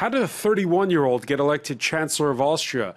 How did a 31-year-old get elected Chancellor of Austria?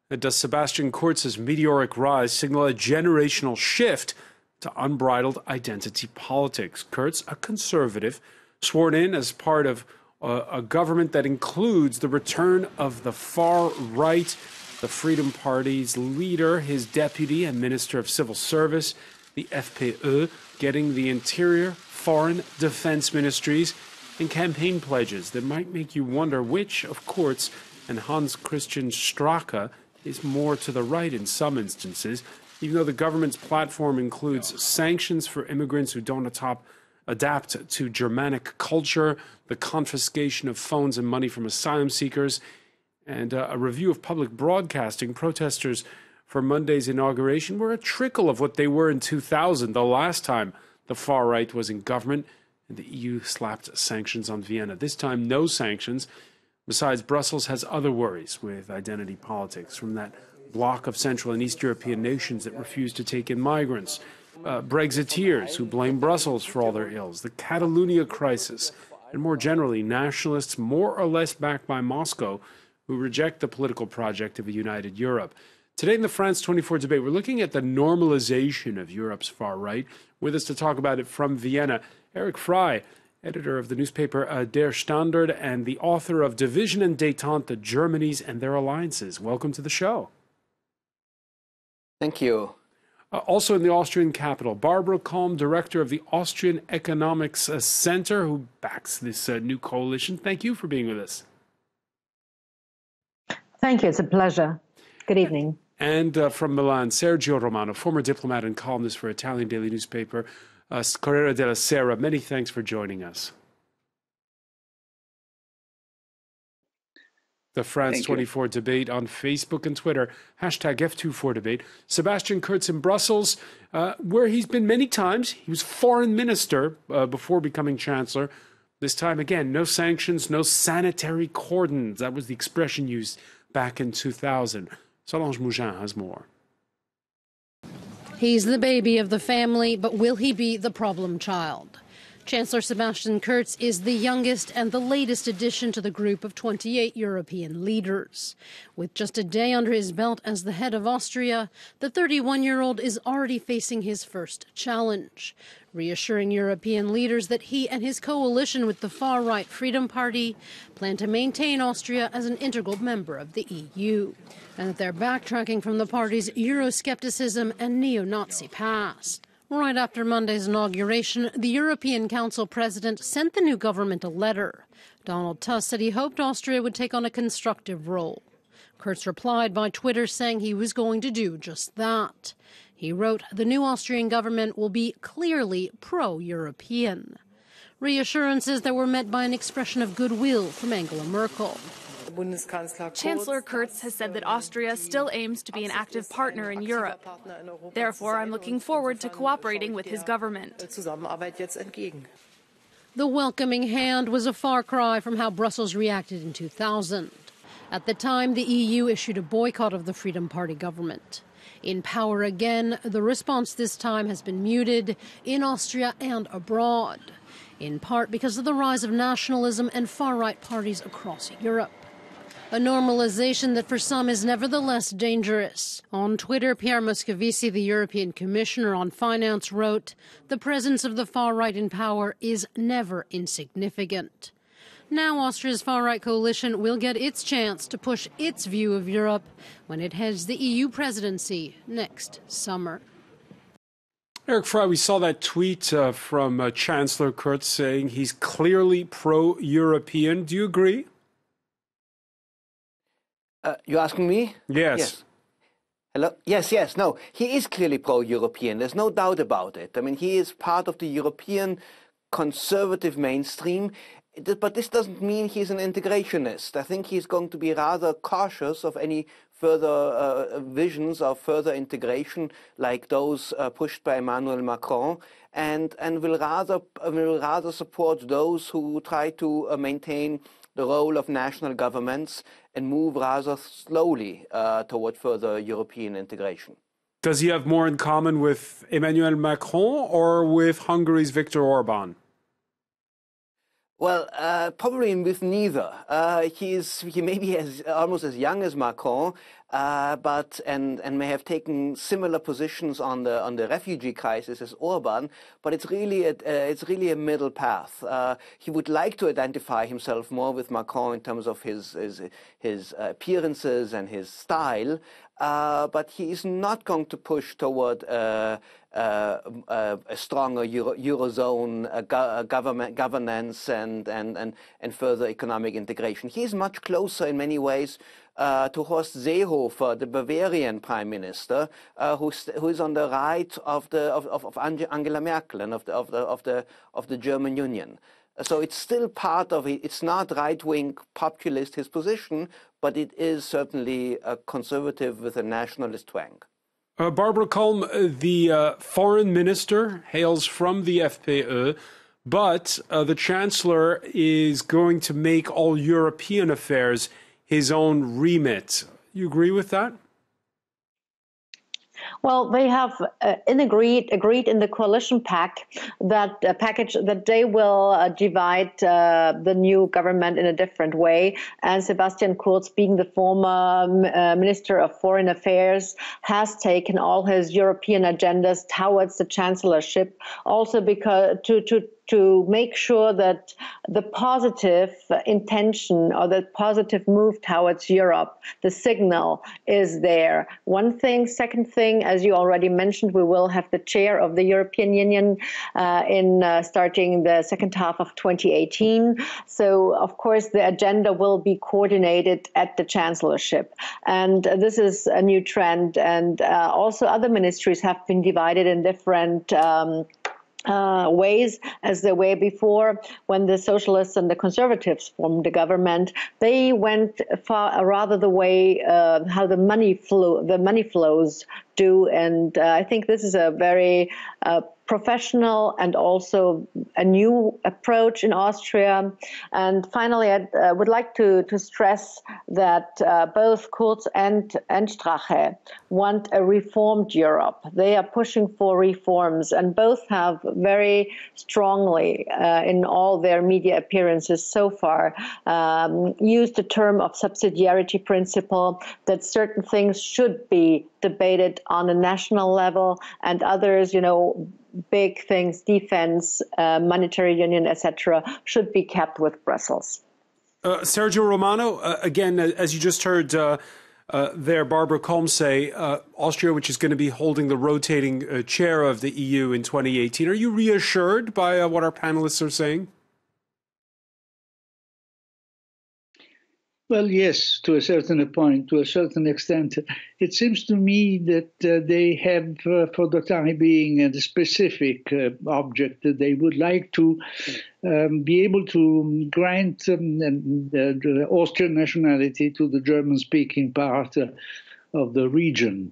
And does Sebastian Kurz's meteoric rise signal a generational shift to unbridled identity politics? Kurz, a conservative, sworn in as part of a government that includes the return of the far right, the Freedom Party's leader, his deputy and Minister of Civil Service, the FPÖ, getting the Interior, Foreign, Defense ministries, and campaign pledges that might make you wonder which of Kurz and Hans-Christian Strache is more to the right in some instances, even though the government's platform includes sanctions for immigrants who don't adapt to Germanic culture, the confiscation of phones and money from asylum seekers, and a review of public broadcasting. Protesters for Monday's inauguration were a trickle of what they were in 2000, the last time the far right was in government, and the EU slapped sanctions on Vienna. This time, no sanctions. Besides, Brussels has other worries with identity politics from that bloc of Central and East European nations that refuse to take in migrants, Brexiteers who blame Brussels for all their ills, the Catalonia crisis, and more generally, nationalists more or less backed by Moscow who reject the political project of a united Europe. Today in the France 24 debate, we're looking at the normalization of Europe's far right. With us to talk about it from Vienna, Eric Frey, editor of the newspaper Der Standard and the author of Division and Détente, the Germanys and Their Alliances. Welcome to the show. Thank you. Also in the Austrian capital, Barbara Kalm, director of the Austrian Economics Center, who backs this new coalition. Thank you for being with us. Thank you. It's a pleasure. Good evening. And from Milan, Sergio Romano, former diplomat and columnist for Italian daily newspaper Corriere della Sera. Many thanks for joining us. The France 24 debate on Facebook and Twitter, hashtag F24debate. Sebastian Kurz in Brussels, where he's been many times. He was foreign minister before becoming chancellor. This time, again, no sanctions, no sanitary cordons. That was the expression used back in 2000. Solange Mougin has more. He's the baby of the family, but will he be the problem child? Chancellor Sebastian Kurz is the youngest and the latest addition to the group of 28 European leaders. With just a day under his belt as the head of Austria, the 31-year-old is already facing his first challenge, reassuring European leaders that he and his coalition with the far-right Freedom Party plan to maintain Austria as an integral member of the EU, and that they're backtracking from the party's Euroscepticism and neo-Nazi past. Right after Monday's inauguration, the European Council president sent the new government a letter. Donald Tusk said he hoped Austria would take on a constructive role. Kurz replied by Twitter saying he was going to do just that. He wrote, "The new Austrian government will be clearly pro-European." Reassurances that were met by an expression of goodwill from Angela Merkel. Chancellor Kurz has said that Austria still aims to be an active partner in Europe. Therefore, I'm looking forward to cooperating with his government. The welcoming hand was a far cry from how Brussels reacted in 2000. At the time, the EU issued a boycott of the Freedom Party government. In power again, the response this time has been muted in Austria and abroad, in part because of the rise of nationalism and far-right parties across Europe. A normalization that for some is nevertheless dangerous. On Twitter, Pierre Moscovici, the European Commissioner on Finance, wrote, "The presence of the far-right in power is never insignificant." Now Austria's far-right coalition will get its chance to push its view of Europe when it heads the EU presidency next summer. Eric Frey, we saw that tweet from Chancellor Kurz saying he's clearly pro-European. Do you agree? You asking me? Yes. Hello? Yes. No, he is clearly pro-European. There's no doubt about it. I mean, he is part of the European conservative mainstream. But this doesn't mean he's an integrationist. I think he's going to be rather cautious of any further visions of further integration like those pushed by Emmanuel Macron, and will rather support those who try to maintain the role of national governments and move rather slowly toward further European integration. Does he have more in common with Emmanuel Macron or with Hungary's Viktor Orban? Well, probably with neither. He may be almost as young as Macron, but may have taken similar positions on the refugee crisis as Orban. But it's really a middle path. He would like to identify himself more with Macron in terms of his appearances and his style, but he is not going to push toward a stronger Eurozone governance and further economic integration. He is much closer in many ways to Horst Seehofer, the Bavarian prime minister, who is on the right of Angela Merkel and of the German Union. So it's still part of it. It's not right-wing populist, his position, but it is certainly a conservative with a nationalist twang. Barbara Kulm, the foreign minister hails from the FPÖ, but the chancellor is going to make all European affairs his own remit. You agree with that? Well, they have agreed in the coalition package that they will divide the new government in a different way. And Sebastian Kurz, being the former Minister of Foreign Affairs, has taken all his European agendas towards the chancellorship, also because to make sure that the positive intention or the positive move towards Europe, the signal is there. One thing. Second thing, as you already mentioned, we will have the chair of the European Union starting the second half of 2018. So, of course, the agenda will be coordinated at the chancellorship. And this is a new trend. And also other ministries have been divided in different ways as they were before. When the socialists and the conservatives formed the government, they went rather the way how the money flows do, and I think this is a very professional and also a new approach in Austria. And finally, I would like to stress that both Kurz and Strache want a reformed Europe. They are pushing for reforms, and both have very strongly, in all their media appearances so far, used the term of subsidiarity principle, that certain things should be debated on a national level, and others, big things, defense, monetary union, etc., should be kept with Brussels. Sergio Romano, again, as you just heard there, Barbara Kulm say, Austria, which is going to be holding the rotating chair of the EU in 2018. Are you reassured by what our panelists are saying? Well, yes, to a certain point, to a certain extent. It seems to me that they have, for the time being, a specific object that they would like to be able to grant the Austrian nationality to the German-speaking part of the region.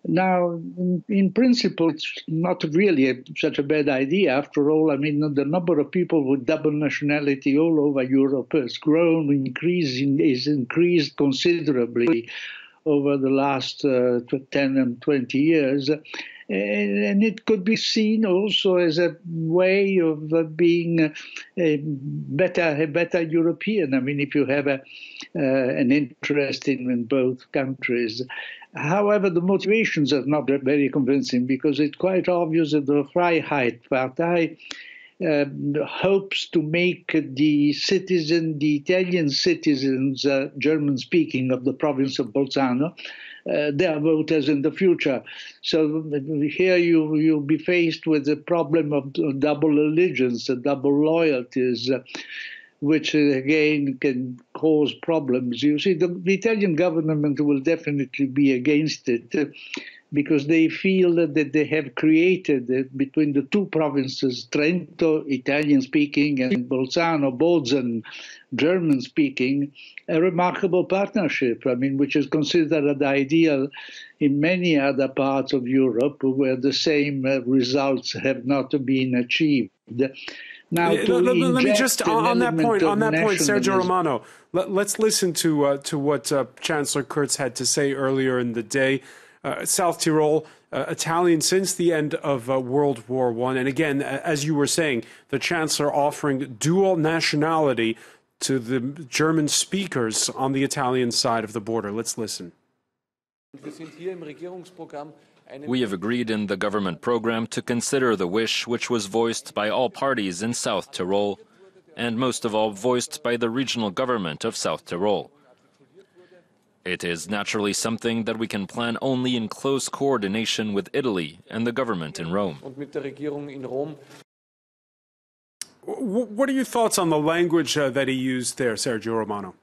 Now, in principle, it's not really such a bad idea. After all, I mean, the number of people with double nationality all over Europe has is increased considerably over the last 10 and 20 years. And it could be seen also as a way of being a better European. I mean, if you have an interest in both countries. However, the motivations are not very convincing, because it's quite obvious that the Freiheit Partei hopes to make the Italian citizens, German-speaking, of the province of Bolzano, their voters in the future. So here you'll be faced with the problem of double allegiance, double loyalties, which again can cause problems. You see, the Italian government will definitely be against it, because they feel that they have created between the two provinces, Trento, Italian-speaking, and Bolzano, Bozen, German-speaking, a remarkable partnership, I mean, which is considered ideal in many other parts of Europe where the same results have not been achieved. Now, let me just on that point, Sergio Romano. Let's listen to what Chancellor Kurz had to say earlier in the day. South Tyrol, Italian since the end of World War I. And again, as you were saying, the chancellor offering dual nationality to the German speakers on the Italian side of the border. Let's listen. We have agreed in the government program to consider the wish which was voiced by all parties in South Tyrol, and most of all voiced by the regional government of South Tyrol. It is naturally something that we can plan only in close coordination with Italy and the government in Rome. What are your thoughts on the language that he used there, Sergio Romano?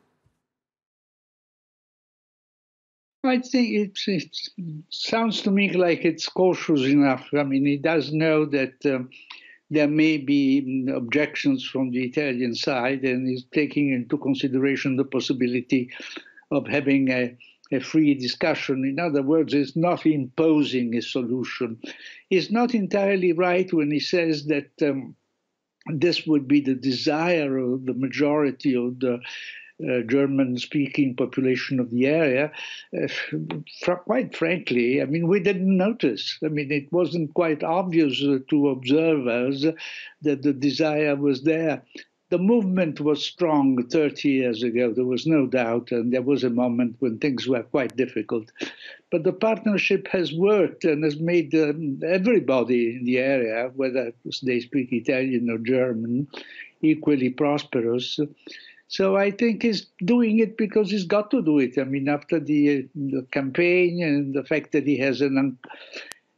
I think it sounds to me like it's cautious enough. I mean, he does know that there may be objections from the Italian side, and he's taking into consideration the possibility of having a free discussion. In other words, he's not imposing a solution. He's not entirely right when he says that this would be the desire of the majority of the German-speaking population of the area. Quite frankly, I mean, we didn't notice. I mean, it wasn't quite obvious to observers that the desire was there. The movement was strong 30 years ago, there was no doubt, and there was a moment when things were quite difficult. But the partnership has worked and has made everybody in the area, whether they speak Italian or German, equally prosperous. So I think he's doing it because he's got to do it. I mean, after the campaign and the fact that he has an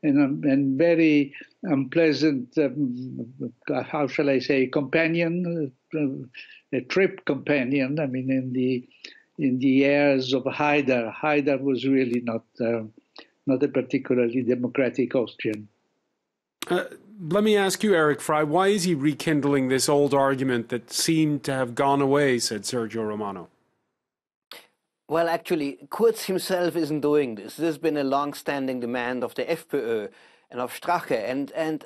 very unpleasant, how shall I say, companion, a trip companion. I mean, in the years of Haider. Haider was really not a particularly democratic Austrian. Let me ask you, Eric Fry, why is he rekindling this old argument that seemed to have gone away, said Sergio Romano? Well, actually, Kurz himself isn't doing this. This has been a long-standing demand of the FPÖ and of Strache, and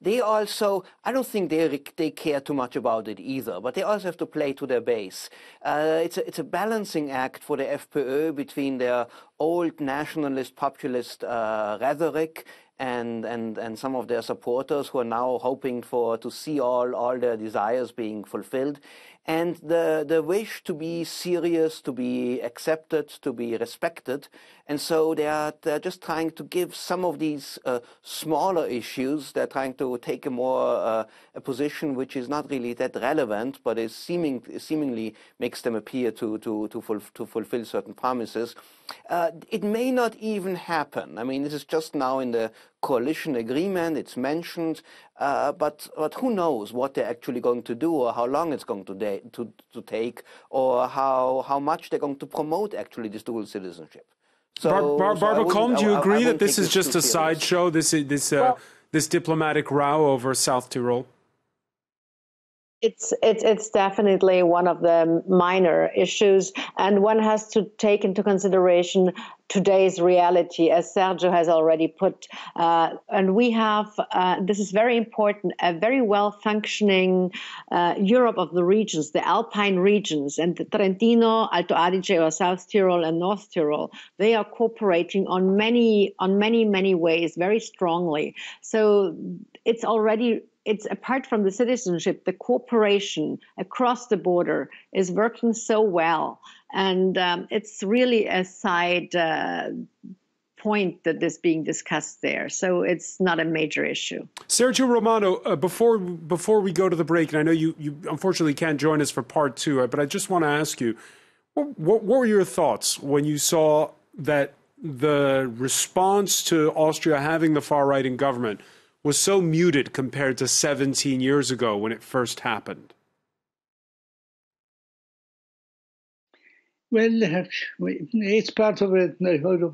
they also, I don't think they care too much about it either, but they also have to play to their base. It's a balancing act for the FPÖ between their old nationalist, populist rhetoric and some of their supporters who are now hoping to see all their desires being fulfilled, and the wish to be serious, to be accepted, to be respected. And so they're just trying to give some of these smaller issues, they're trying to take a position which is not really that relevant, but is seemingly makes them appear to fulfill certain promises. It may not even happen. I mean, this is just now in the coalition agreement, it's mentioned, but who knows what they're actually going to do, or how long it's going to take, or how much they're going to promote actually this dual citizenship. So, Barbara Combe, do you agree that this is just a sideshow, this diplomatic row over South Tyrol? It's definitely one of the minor issues, and one has to take into consideration today's reality, as Sergio has already put. And we have, this is very important, a very well-functioning Europe of the regions, the Alpine regions, and the Trentino, Alto Adige, or South Tyrol and North Tyrol. They are cooperating on many ways very strongly. So it's apart from the citizenship, the cooperation across the border is working so well. And it's really a side point that is being discussed there. So it's not a major issue. Sergio Romano, before we go to the break, and I know you unfortunately can't join us for part two, but I just want to ask you, what were your thoughts when you saw that the response to Austria having the far-right in government was so muted compared to 17 years ago when it first happened? Well, it's part of a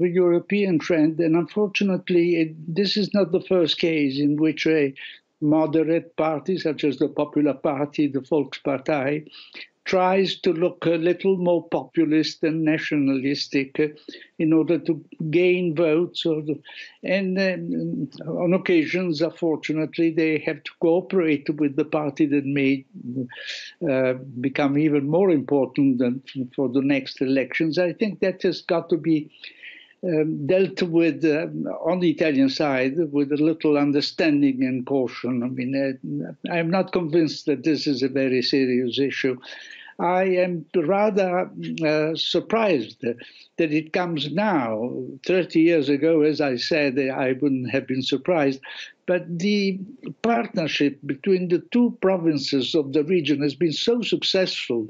European trend, and unfortunately, this is not the first case in which a moderate party, such as the Popular Party, the Volkspartei, tries to look a little more populist and nationalistic in order to gain votes. And on occasions, unfortunately, they have to cooperate with the party that may become even more important than for the next elections. I think that has got to be dealt with, on the Italian side, with a little understanding and caution. I mean, I'm not convinced that this is a very serious issue. I am rather surprised that it comes now. 30 years ago, as I said, I wouldn't have been surprised. But the partnership between the two provinces of the region has been so successful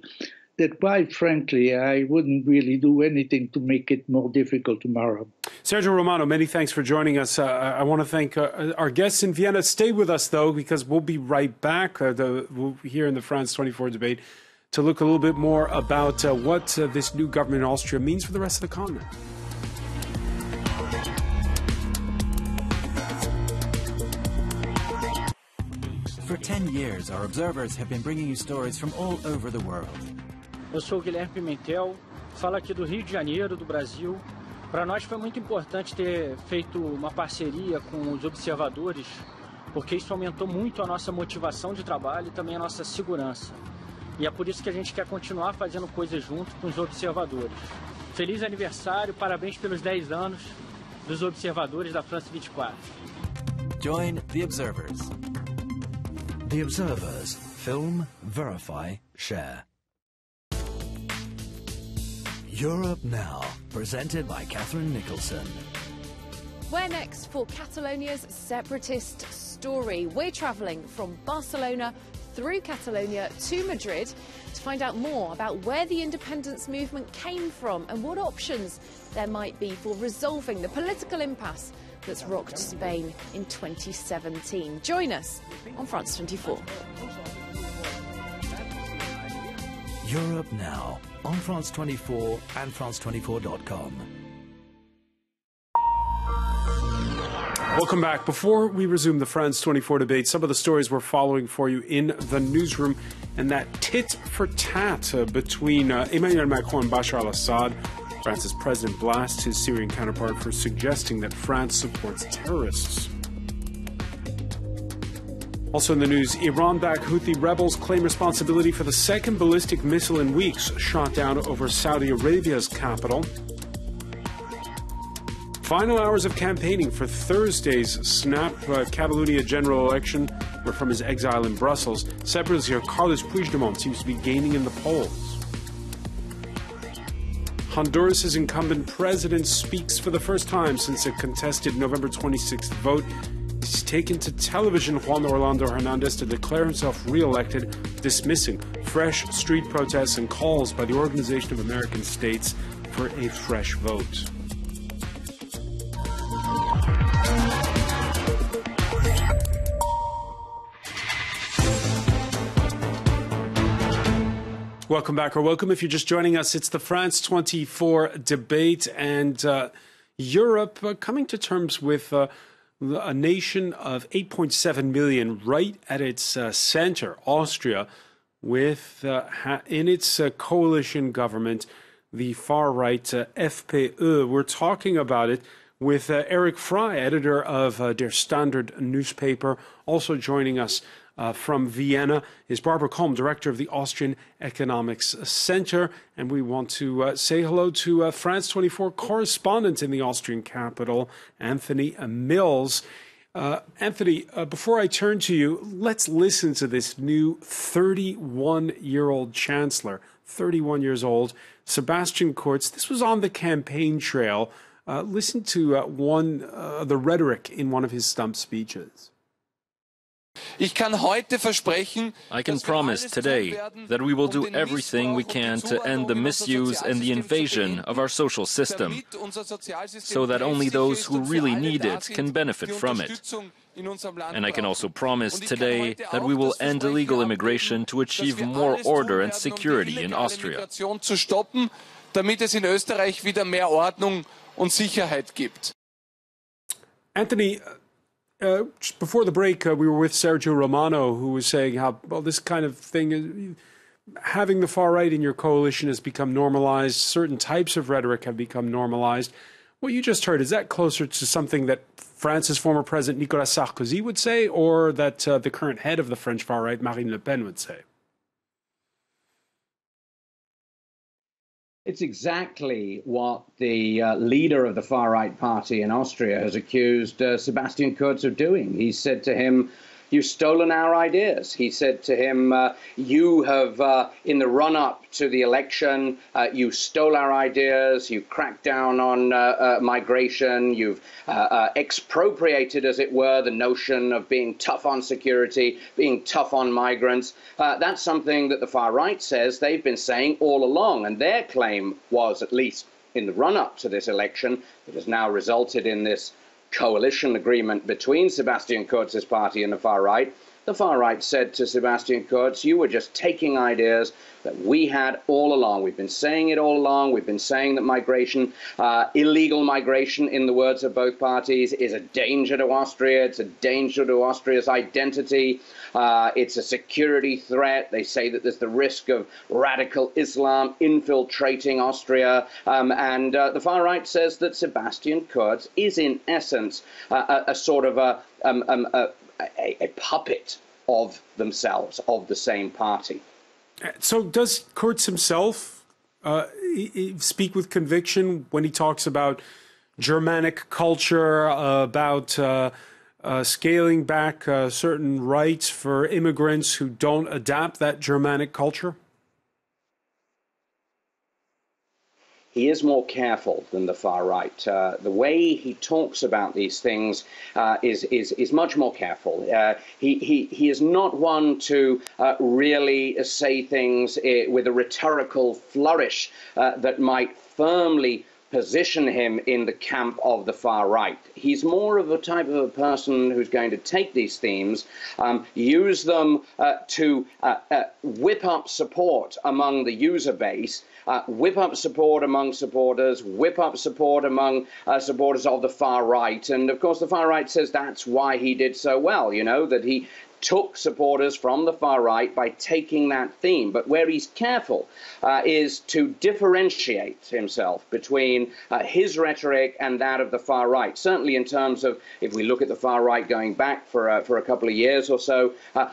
that, quite frankly, I wouldn't really do anything to make it more difficult tomorrow. Sergio Romano, many thanks for joining us. I want to thank our guests in Vienna. Stay with us, though, because we'll be right back here in the France 24 debate to look a little bit more about what this new government in Austria means for the rest of the continent. For 10 years, our observers have been bringing you stories from all over the world. Eu sou Guilherme Pimentel, falo aqui do Rio de Janeiro, do Brasil. Para nós foi muito importante ter feito uma parceria com os observadores, porque isso aumentou muito a nossa motivação de trabalho e também a nossa segurança. E é por isso que a gente quer continuar fazendo coisas junto com os observadores. Feliz aniversário, parabéns pelos 10 anos dos observadores da France 24. Join the Observers. The Observers. Film, verify, share. Europe Now, presented by Catherine Nicholson. Where next for Catalonia's separatist story? We're travelling from Barcelona through Catalonia to Madrid to find out more about where the independence movement came from and what options there might be for resolving the political impasse that's rocked Spain in 2017. Join us on France 24. Europe Now on France 24 and France24.com. Welcome back. Before we resume the France 24 debate, some of the stories we're following for you in the newsroom, and that tit for tat between Emmanuel Macron and Bashar al-Assad. France's president blasts his Syrian counterpart for suggesting that France supports terrorists. Also in the news, Iran-backed Houthi rebels claim responsibility for the second ballistic missile in weeks shot down over Saudi Arabia's capital. Final hours of campaigning for Thursday's snap Catalonia general election were from his exile in Brussels. Separatist leader Carles Puigdemont seems to be gaining in the polls. Honduras' incumbent president speaks for the first time since a contested November 26th vote. He's taken to television Juan Orlando Hernandez to declare himself re-elected, dismissing fresh street protests and calls by the Organization of American States for a fresh vote. Welcome back, or welcome if you're just joining us. It's the France 24 debate, and Europe coming to terms with a nation of 8.7 million right at its center, Austria, with in its coalition government, the far-right FPÖ. We're talking about it with Eric Fry, editor of Der Standard newspaper. Also joining us from Vienna is Barbara Kolm, director of the Austrian Economics Center. And we want to say hello to France 24 correspondent in the Austrian capital, Anthony Mills. Anthony, before I turn to you, let's listen to this new 31-year-old chancellor, 31 years old, Sebastian Kurz. This was on the campaign trail. Listen to the rhetoric in one of his stump speeches. I can promise today that we will do everything we can to end the misuse and the invasion of our social system, so that only those who really need it can benefit from it. And I can also promise today that we will end illegal immigration to achieve more order and security in Austria. Anthony, just before the break, we were with Sergio Romano, who was saying how, well, this kind of thing, having the far right in your coalition has become normalized. Certain types of rhetoric have become normalized. What you just heard, is that closer to something that France's former president Nicolas Sarkozy would say, or that the current head of the French far right, Marine Le Pen, would say? It's exactly what the leader of the far-right party in Austria has accused Sebastian Kurz of doing. He said to him, "You've stolen our ideas." He said to him, "You have, in the run-up to the election, you stole our ideas, you cracked down on migration, you've expropriated, as it were, the notion of being tough on security, being tough on migrants." That's something that the far right says they've been saying all along, and their claim was, at least in the run-up to this election, that has now resulted in this coalition agreement between Sebastian Kurz's party and the far right. The far right said to Sebastian Kurz, "You were just taking ideas that we had all along. We've been saying it all along. We've been saying that migration, illegal migration, in the words of both parties, is a danger to Austria. It's a danger to Austria's identity. It's a security threat. They say that there's the risk of radical Islam infiltrating Austria." And the far right says that Sebastian Kurz is, in essence, a sort of a puppet of themselves, of the same party. So does Kurz himself speak with conviction when he talks about Germanic culture, about scaling back certain rights for immigrants who don't adapt that Germanic culture? He is more careful than the far right. The way he talks about these things is much more careful. He is not one to really say things with a rhetorical flourish that might firmly position him in the camp of the far right. He's more of a type of a person who's going to take these themes, use them to whip up support among the user base, whip up support among supporters, whip up support among supporters of the far right. And of course, the far right says that's why he did so well, you know, that he took supporters from the far right by taking that theme. But where he's careful is to differentiate himself between his rhetoric and that of the far right. Certainly in terms of, if we look at the far right going back for a couple of years or so,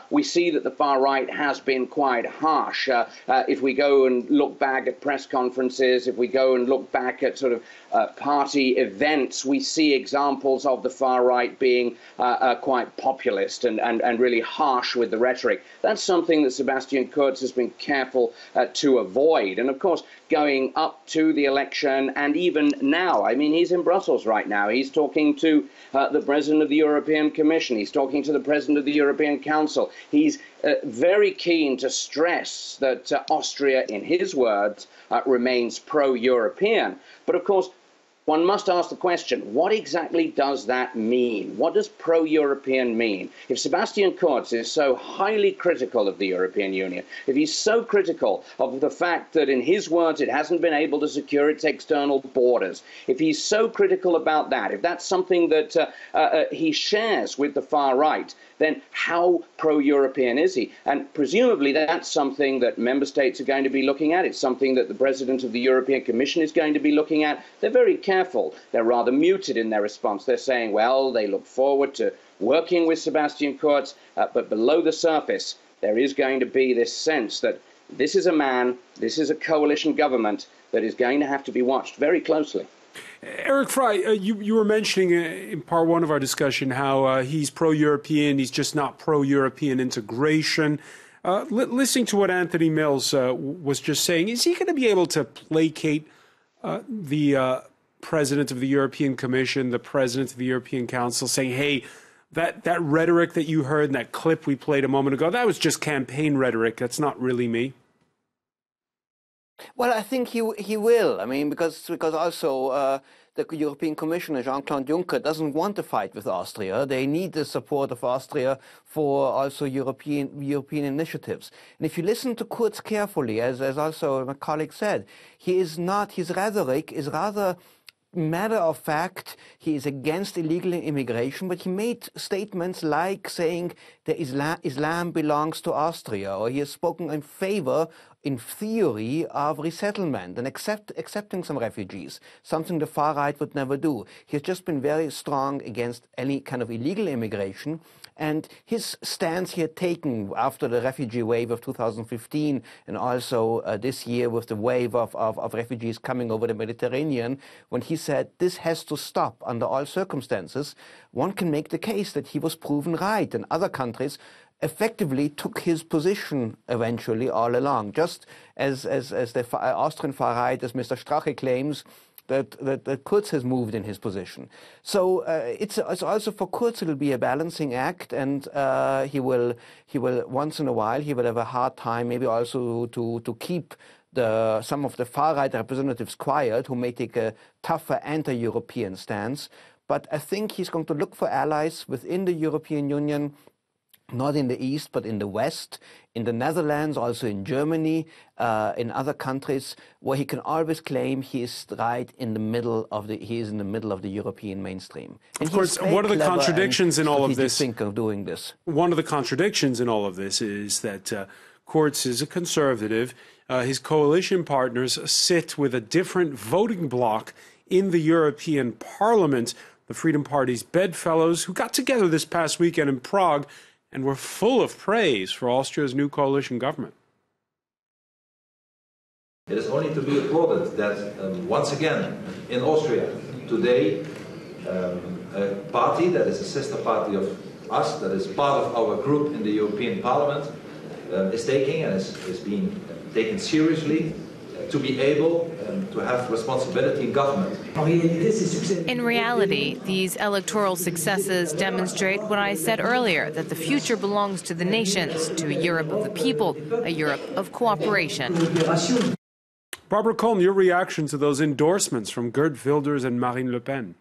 we see that the far right has been quite harsh. If we go and look back at press conferences, if we go and look back at sort of party events, we see examples of the far right being quite populist and really harsh with the rhetoric. That's something that Sebastian Kurz has been careful to avoid. And of course, going up to the election and even now, I mean, he's in Brussels right now. He's talking to the President of the European Commission. He's talking to the President of the European Council. He's very keen to stress that Austria, in his words, remains pro-European. But of course, one must ask the question, what exactly does that mean? What does pro-European mean? If Sebastian Kurz is so highly critical of the European Union, if he's so critical of the fact that, in his words, it hasn't been able to secure its external borders, if he's so critical about that, if that's something that he shares with the far right, then how pro-European is he? And presumably that's something that member states are going to be looking at. It's something that the President of the European Commission is going to be looking at. They're very careful. They're rather muted in their response. They're saying, well, they look forward to working with Sebastian Kurz, but below the surface, there is going to be this sense that this is a man, this is a coalition government that is going to have to be watched very closely. Eric Fry, you were mentioning in part one of our discussion how he's pro-European, he's just not pro-European integration. Listening to what Anthony Mills was just saying, is he going to be able to placate the President of the European Commission, the President of the European Council, saying, hey, that rhetoric that you heard in that clip we played a moment ago, that was just campaign rhetoric, that's not really me? Well, I think he will. I mean, because also the European Commissioner, Jean-Claude Juncker, doesn't want to fight with Austria. They need the support of Austria for also European initiatives. And if you listen to Kurz carefully, as also my colleague said, his rhetoric is rather matter of fact. He is against illegal immigration, but he made statements like saying that Islam belongs to Austria, or he has spoken in favor in theory, of resettlement and accepting some refugees, something the far right would never do. He has just been very strong against any kind of illegal immigration, and his stance he had taken after the refugee wave of 2015 and also this year with the wave of refugees coming over the Mediterranean, when he said this has to stop under all circumstances, one can make the case that he was proven right, and other countries effectively took his position eventually all along, just as the Austrian far right, as Mr. Strache claims, that Kurz has moved in his position. So it's also for Kurz it'll be a balancing act, and he will once in a while he will have a hard time maybe also to keep some of the far right representatives quiet, who may take a tougher anti-European stance. But I think he's going to look for allies within the European Union, not in the East, but in the West, in the Netherlands, also in Germany, in other countries, where he can always claim he is right in the middle of he is in the middle of the European mainstream. And of course, one of the contradictions in all of this, think of doing this. One of the contradictions in all of this is that Kurz is a conservative. His coalition partners sit with a different voting bloc in the European Parliament, the Freedom Party's bedfellows, who got together this past weekend in Prague and were full of praise for Austria's new coalition government. It is only to be applauded that once again in Austria today a party that is a sister party of us, that is part of our group in the European Parliament, is taking and is being taken seriously to be able to have responsibility in government. In reality, these electoral successes demonstrate what I said earlier, that the future belongs to the nations, to a Europe of the people, a Europe of cooperation. Barbara Cohn, your reaction to those endorsements from Geert Wilders and Marine Le Pen?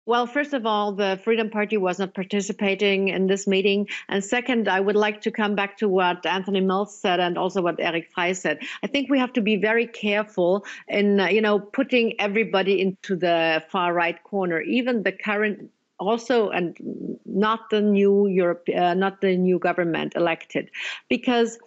Well, first of all, the Freedom Party was not participating in this meeting. And second, I would like to come back to what Anthony Mills said and also what Eric Frey said. I think we have to be very careful in, putting everybody into the far right corner, even the current also, and not the new government elected, because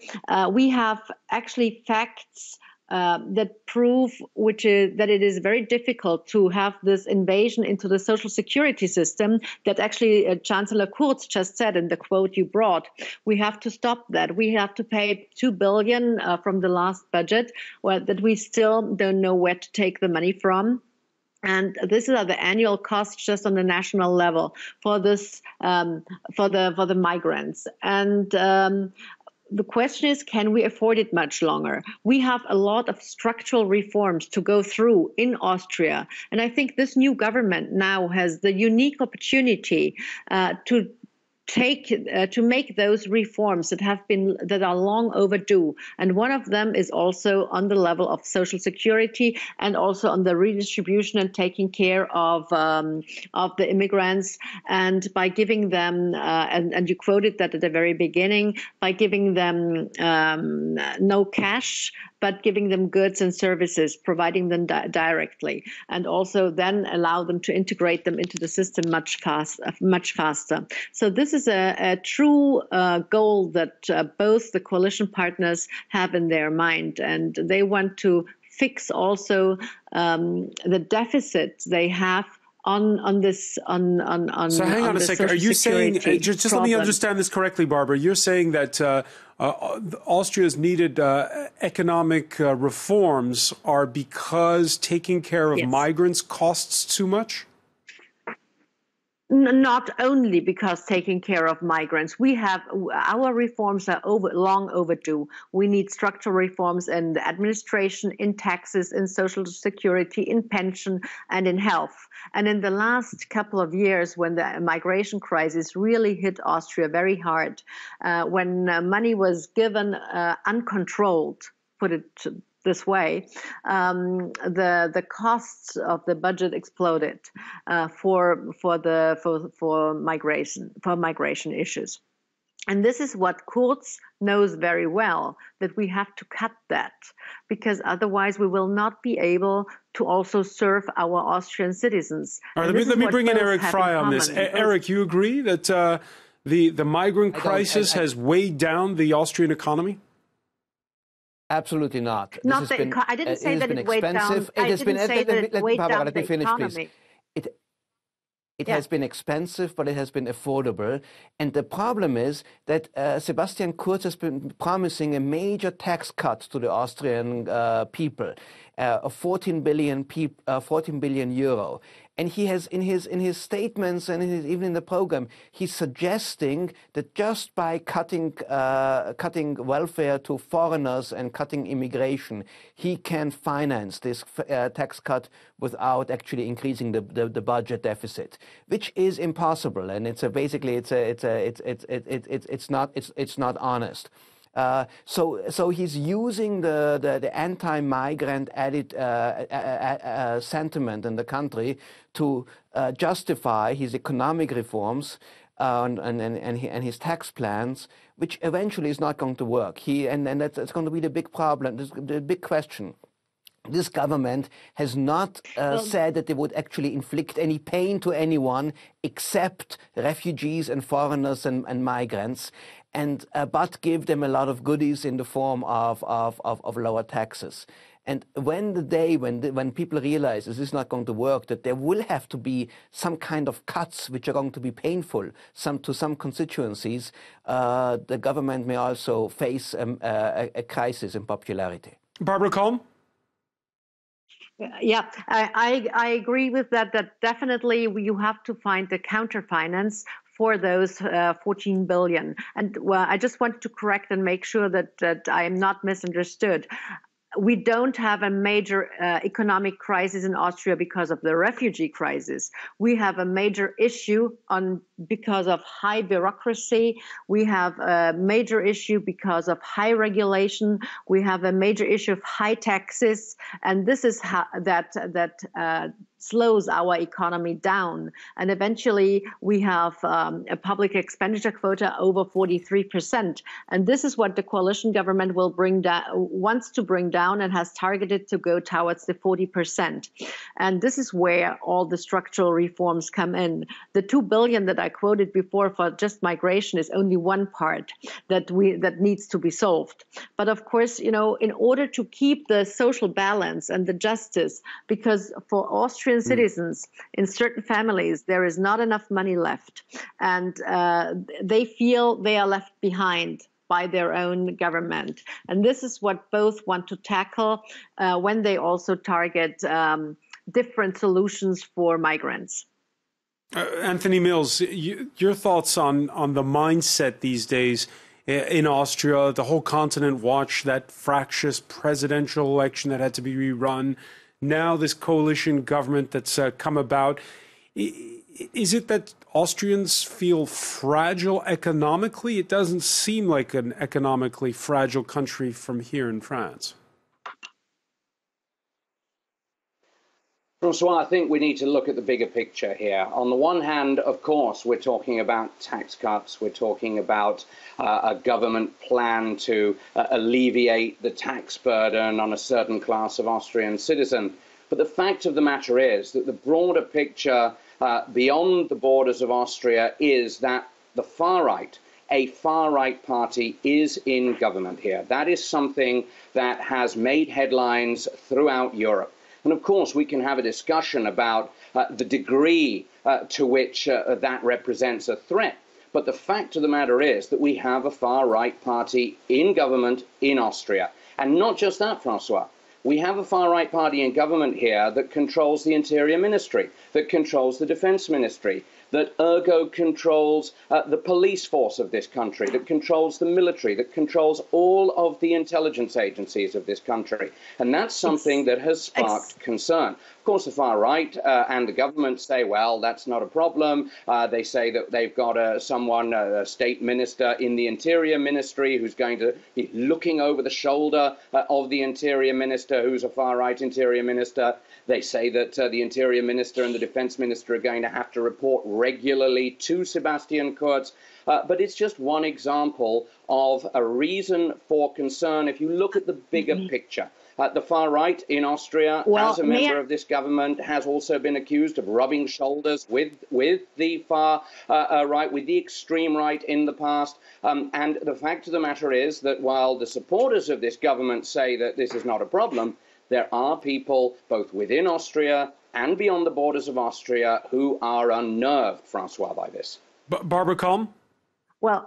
we have actually facts that prove that it is very difficult to have this invasion into the social security system that actually Chancellor Kurz just said in the quote you brought. We have to stop that. We have to pay $2 billion from the last budget, that we still don't know where to take the money from. And this is the annual cost just on the national level for this for the migrants. And the question is, can we afford it much longer? We have a lot of structural reforms to go through in Austria. And I think this new government now has the unique opportunity to make those reforms that are long overdue. And one of them is also on the level of social security and also on the redistribution and taking care of the immigrants, and by giving them and you quoted that at the very beginning, by giving them no cash, but giving them goods and services, providing them directly, and also then allow them to integrate them into the system much faster. So this is a true goal that both the coalition partners have in their mind, and they want to fix also the deficit they have on this. So hang on a second. Are you saying, just let me understand this correctly, Barbara? You're saying that Austria's needed economic reforms are because taking care of migrants costs too much? Not only because taking care of migrants. Our reforms are long overdue. We need structural reforms in the administration, in taxes, in social security, in pension, and in health. And in the last couple of years, when the migration crisis really hit Austria very hard, when money was given uncontrolled, put it this way, the costs of the budget exploded for migration issues. And this is what Kurz knows very well, that we have to cut that, because otherwise we will not be able to also serve our Austrian citizens. All right, let me bring in Eric Frey on this. Eric, you agree that the migrant crisis has weighed down the Austrian economy? Absolutely not. Not that I didn't say that it weighed down. I didn't say that it weighed down the economy. It has been expensive, but it has been affordable. And the problem is that Sebastian Kurz has been promising a major tax cut to the Austrian people, of 14 billion euro. And he has, in his statements and even in the program, he's suggesting that just by cutting welfare to foreigners and cutting immigration, he can finance this tax cut without actually increasing the budget deficit, which is impossible. And it's not honest. So he's using the anti-migrant sentiment in the country to justify his economic reforms and his tax plans, which eventually is not going to work. And that's going to be the big problem, the big question. This government has not said that they would actually inflict any pain to anyone except refugees and foreigners and migrants, and but give them a lot of goodies in the form of lower taxes. And when people realize this is not going to work, that there will have to be some kind of cuts which are going to be painful to some constituencies, the government may also face a crisis in popularity. Barbara Combe? Yeah, I agree with that. That definitely you have to find the counterfinance for those 14 billion. And I just wanted to correct and make sure that I am not misunderstood. We don't have a major economic crisis in Austria because of the refugee crisis. We have a major issue because of high bureaucracy. We have a major issue because of high regulation. We have a major issue of high taxes, and this is that slows our economy down. And eventually we have a public expenditure quota over 43%. And this is what the coalition government wants to bring down and has targeted to go towards the 40%. And this is where all the structural reforms come in. The 2 billion that I quoted before for just migration is only one part that needs to be solved. But of course, in order to keep the social balance and the justice, because for Austrian citizens in certain families, there is not enough money left, and they feel they are left behind by their own government. And this is what both want to tackle when they also target different solutions for migrants. Anthony Mills, your thoughts on the mindset these days in Austria? The whole continent watched that fractious presidential election that had to be rerun. Now this coalition government that's come about. Is it that Austrians feel fragile economically? It doesn't seem like an economically fragile country from here in France. Francois, I think we need to look at the bigger picture here. On the one hand, of course, we're talking about tax cuts. We're talking about a government plan to alleviate the tax burden on a certain class of Austrian citizen. But the fact of the matter is that the broader picture beyond the borders of Austria is that the far right, a far-right party, is in government here. That is something that has made headlines throughout Europe. And of course, we can have a discussion about the degree to which that represents a threat. But the fact of the matter is that we have a far-right party in government in Austria. And not just that, Francois. We have a far-right party in government here that controls the Interior Ministry, that controls the Defense Ministry, that ergo controls the police force of this country, that controls the military, that controls all of the intelligence agencies of this country. And that's something that has sparked concern. Of course, the far right and the government say, well, that's not a problem. They say that they've got a state minister in the Interior Ministry who's going to be looking over the shoulder of the Interior Minister, who's a far-right Interior Minister. They say that the Interior Minister and the Defense Minister are going to have to report regularly to Sebastian Kurz. But it's just one example of a reason for concern if you look at the bigger picture. The far right in Austria, as a member of this government, has also been accused of rubbing shoulders with the far right, with the extreme right in the past. And the fact of the matter is that while the supporters of this government say that this is not a problem, there are people both within Austria and beyond the borders of Austria who are unnerved, Francois, by this. Barbara Culm? Well,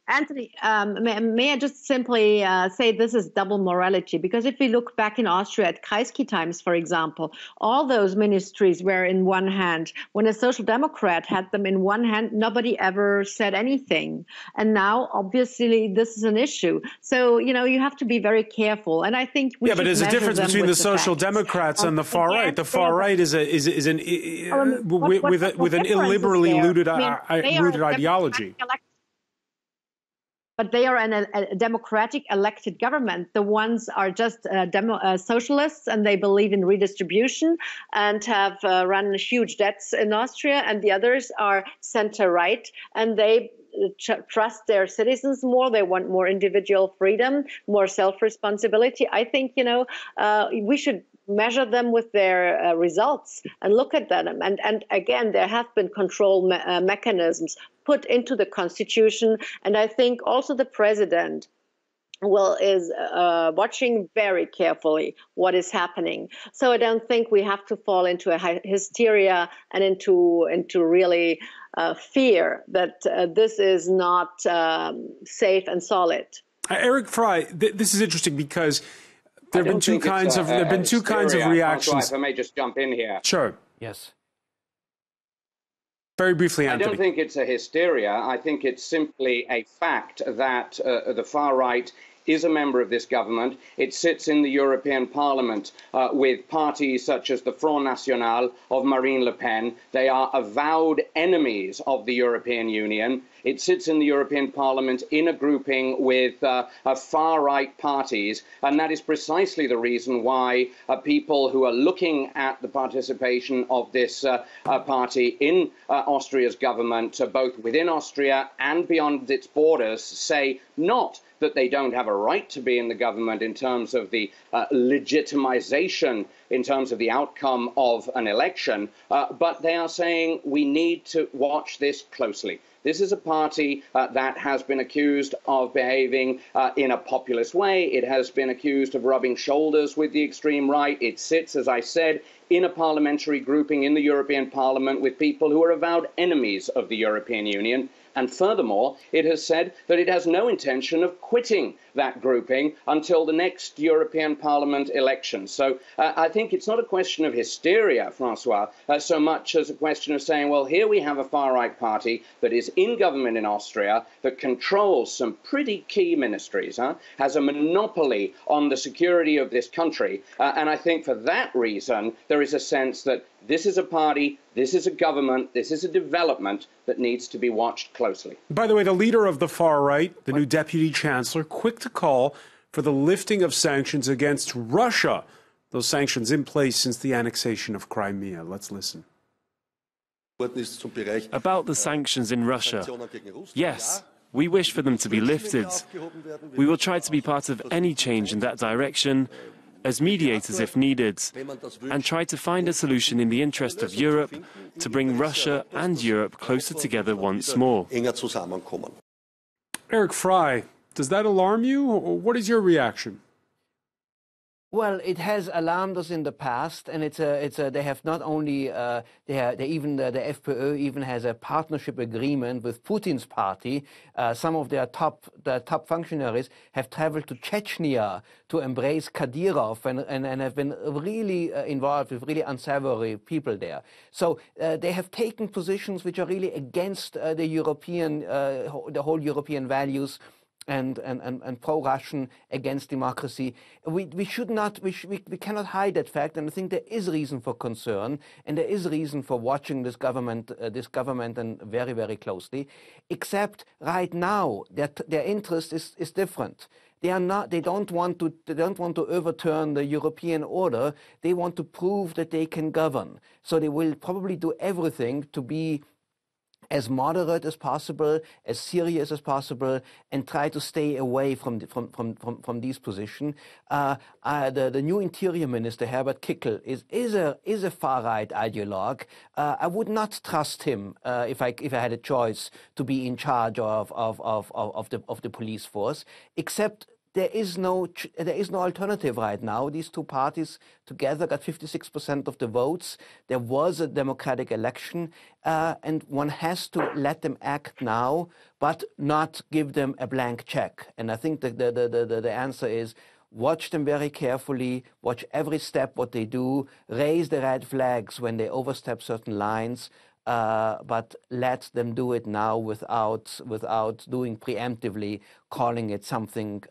Anthony, may I just simply say this is double morality? Because if we look back in Austria at Kreisky times, for example, all those ministries were in one hand. When a social democrat had them in one hand, nobody ever said anything. And now, obviously, this is an issue. So, you know, you have to be very careful. And I think we should but there's a difference between the social facts. democrats and the far right. The far right is an illiberally rooted ideology. But they are a democratic elected government. The ones are just socialists, and they believe in redistribution and have run huge debts in Austria. And the others are center-right, and they trust their citizens more. They want more individual freedom, more self-responsibility. I think, you know, we should measure them with their results and look at them. And again, there have been control mechanisms put into the constitution. And I think also the president is watching very carefully what is happening. So I don't think we have to fall into a hysteria and into really fear that this is not safe and solid. Eric Fry, this is interesting because there have been two kinds of reactions. If I may just jump in here. Sure. Yes. Very briefly, Anthony. I don't think it's a hysteria. I think it's simply a fact that the far right is a member of this government. It sits in the European Parliament with parties such as the Front National of Marine Le Pen. They are avowed enemies of the European Union. It sits in the European Parliament in a grouping with far-right parties, and that is precisely the reason why people who are looking at the participation of this party in Austria's government, both within Austria and beyond its borders, say not that they don't have a right to be in the government in terms of the legitimization, in terms of the outcome of an election, but they are saying we need to watch this closely. This is a party that has been accused of behaving in a populist way. It has been accused of rubbing shoulders with the extreme right. It sits, as I said, in a parliamentary grouping in the European Parliament with people who are avowed enemies of the European Union. And furthermore, it has said that it has no intention of quitting that grouping until the next European Parliament election. So I think it's not a question of hysteria, Francois, so much as a question of saying, well, here we have a far-right party that is in government in Austria, that controls some pretty key ministries, has a monopoly on the security of this country. And I think for that reason, there is a sense that this is a party, this is a government, this is a development that needs to be watched closely. By the way, the leader of the far right, the new deputy chancellor, quick to call for the lifting of sanctions against Russia. Those sanctions in place since the annexation of Crimea. Let's listen. About the sanctions in Russia, yes, we wish for them to be lifted. We will try to be part of any change in that direction, as mediators if needed, and try to find a solution in the interest of Europe to bring Russia and Europe closer together once more. Eric Fry, does that alarm you, or what is your reaction? Well, it has alarmed us in the past, and they have not only the FPÖ even has a partnership agreement with Putin's party. Some of their top functionaries have traveled to Chechnya to embrace Kadyrov and have been really involved with really unsavory people there. So they have taken positions which are really against the whole European values. And pro-Russian, against democracy. We cannot hide that fact, and I think there is reason for concern, and there is reason for watching this government and very, very closely. Except right now, their interest is different. They don't want to overturn the European order. They want to prove that they can govern. So they will probably do everything to be as moderate as possible, as serious as possible, and try to stay away from these positions. The new Interior Minister, Herbert Kickl, is a far-right ideologue. I would not trust him if I had a choice to be in charge of the police force, except there is no alternative right now. These two parties together got 56% of the votes. There was a democratic election, and one has to let them act now, but not give them a blank check. And I think the answer is watch them very carefully, watch every step what they do, raise the red flags when they overstep certain lines, but let them do it now without doing preemptively, calling it something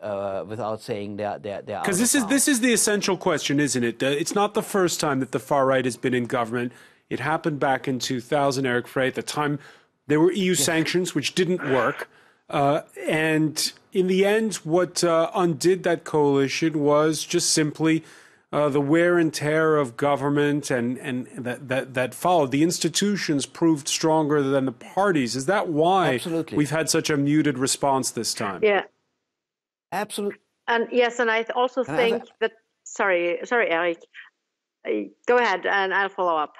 without saying they're because this is the essential question, isn't it? It's not the first time that the far right has been in government. It happened back in 2000, Eric Frey. At the time, there were EU sanctions which didn't work, and in the end, what undid that coalition was just simply the wear and tear of government and that followed. The institutions proved stronger than the parties. Is that why we've had such a muted response this time? Yeah, absolutely. And yes, and I also think that. Sorry, Eric. Go ahead, and I'll follow up.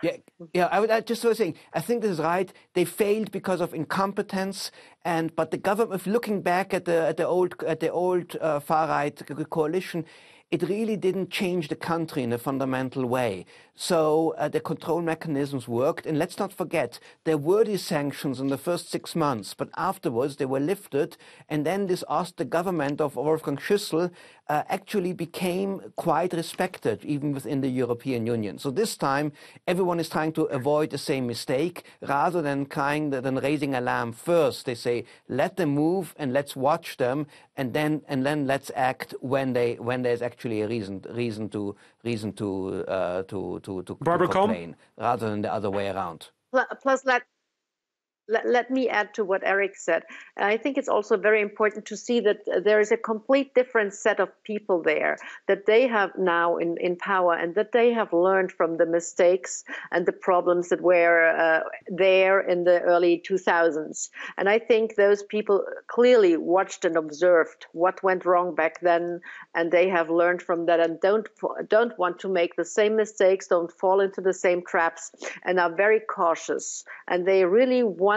Yeah. I just was saying, I think this is right. They failed because of incompetence, but the government, looking back at the old far right coalition, it really didn't change the country in a fundamental way. So the control mechanisms worked. And let's not forget, there were these sanctions in the first 6 months, but afterwards they were lifted. And then the government of Wolfgang Schüssel actually became quite respected, even within the European Union. So this time, everyone is trying to avoid the same mistake. Rather than raising alarm first, they say, let them move and let's watch them, and then let's act when there's actually a reason to complain, rather than the other way around. Plus, let me add to what Eric said. I think it's also very important to see that there is a complete different set of people there, that they have now in power, and that they have learned from the mistakes and the problems that were there in the early 2000s. And I think those people clearly watched and observed what went wrong back then, and they have learned from that and don't want to make the same mistakes, don't fall into the same traps, and are very cautious. And they really want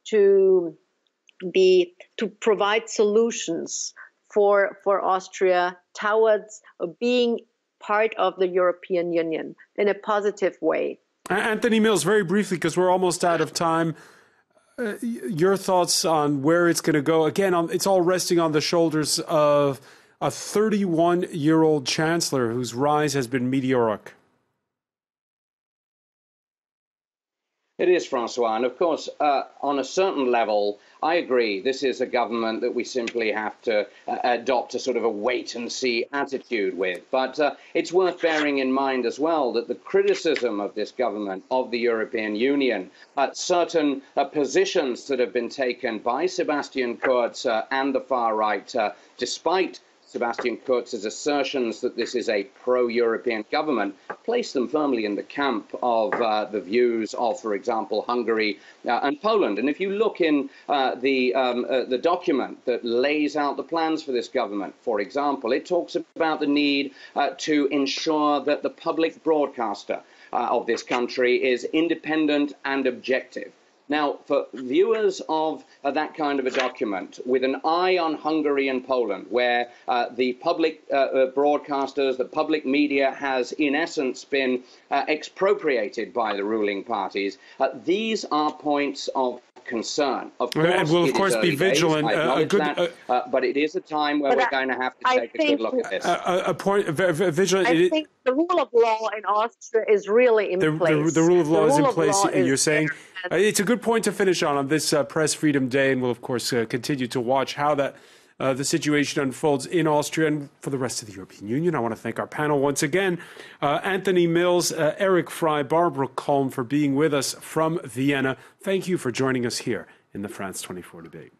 to provide solutions for Austria towards being part of the European Union in a positive way. Anthony Mills, very briefly, because we're almost out of time. Your thoughts on where it's going to go? Again, it's all resting on the shoulders of a 31-year-old chancellor whose rise has been meteoric. It is, Francois, and of course, on a certain level, I agree. This is a government that we simply have to adopt a sort of a wait-and-see attitude with. But it's worth bearing in mind as well that the criticism of this government, of the European Union, certain positions that have been taken by Sebastian Kurz and the far right, despite Sebastian Kurz's assertions that this is a pro-European government, place them firmly in the camp of the views of, for example, Hungary and Poland. And if you look in the document that lays out the plans for this government, for example, it talks about the need to ensure that the public broadcaster of this country is independent and objective. Now, for viewers of that kind of a document, with an eye on Hungary and Poland, where the public broadcasters, the public media has, in essence, been expropriated by the ruling parties, these are points of concern. Of course, and we'll, of course, be vigilant. But it is a time where we're going to have to take a good look at this. Vigilant. I think the rule of law in Austria is really in place. The rule of law is in place, you're saying. It's a good point to finish on this Press Freedom Day, and we'll, of course, continue to watch how the situation unfolds in Austria and for the rest of the European Union. I want to thank our panel once again, Anthony Mills, Eric Frey, Barbara Kolm, for being with us from Vienna. Thank you for joining us here in the France 24 debate.